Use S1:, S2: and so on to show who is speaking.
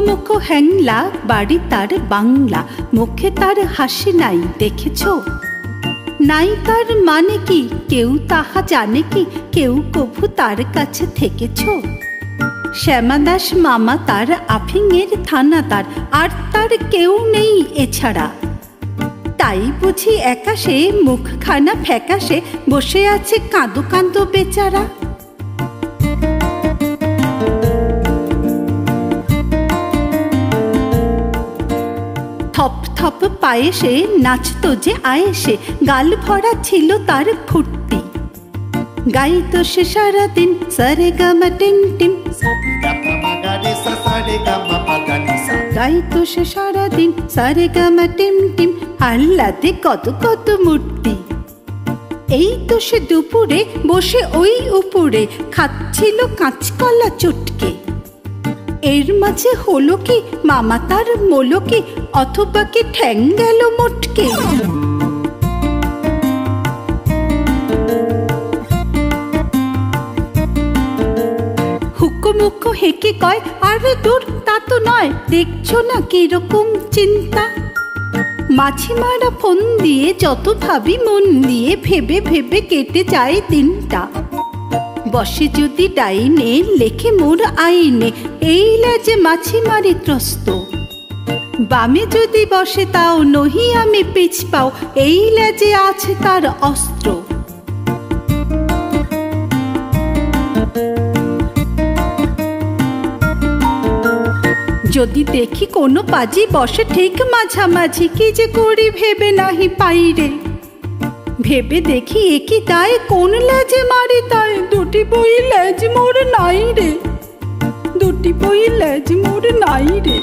S1: মুখো হ্যাংলা, বাড়ি তার বাংলা, মুখে তার হাসি নাই দেখেছ? নাই তার মানে কি কেউ তাহা জানে কি? কেউ কভু তার কাছে থেকেছ? শ্যামাদাস মামা তার আফিংয়ের থানাদার, আর তার কেউ নেই এছাড়া। তাই বুঝি একা সে মুখখানা ফ্যাকাশে বসে আছে কাঁদো কাঁদো বেচারা। থপ থপ পায়ে সে নাচতো যে আয়েসে, গাল ভরা ছিল তার ফুর্তি। গাইতো সে সারাদিন সারে গামা টিম টিম, গাইতো সে সারাদিন সারে গামা টিম টিম, আহ্লাদে কত কত মূর্তি। এই তো সে দুপুরে বসে ওই উপরে খাচ্ছিল কাঁচকলা চটকে। এর মাঝে হলো কি মামা তার মোলো কি, অথবা কি ঠ্যাং গেল মোটকে। হুকুমুকু হেঁকে কয়, আরে দূর তা তো নয়, দেখছো না কিরকম চিন্তা। মাছি মারা ফোন দিয়ে যত ভাবি মন দিয়ে, ভেবে ভেবে কেটে যায় দিনটা। বসে যদি ডাইনে লেখে মোর আইনে, এই লাজে মাছি মারি ত্রস্ত। বামে যদি বসে তাও নহি আমি পিছ পাও, এই লাজে আছে তার অস্ত্র। যদি দেখি কোনো পাজি বসে ঠিক মাঝামাঝি, কি যে করি ভেবে নাহি পাইরে। ভেবে দেখি একই তাই কোন লেজে মারি তাই, দুটি বই লেজ মোর নাই রে, দুটি বই লেজ মোর নাই রে।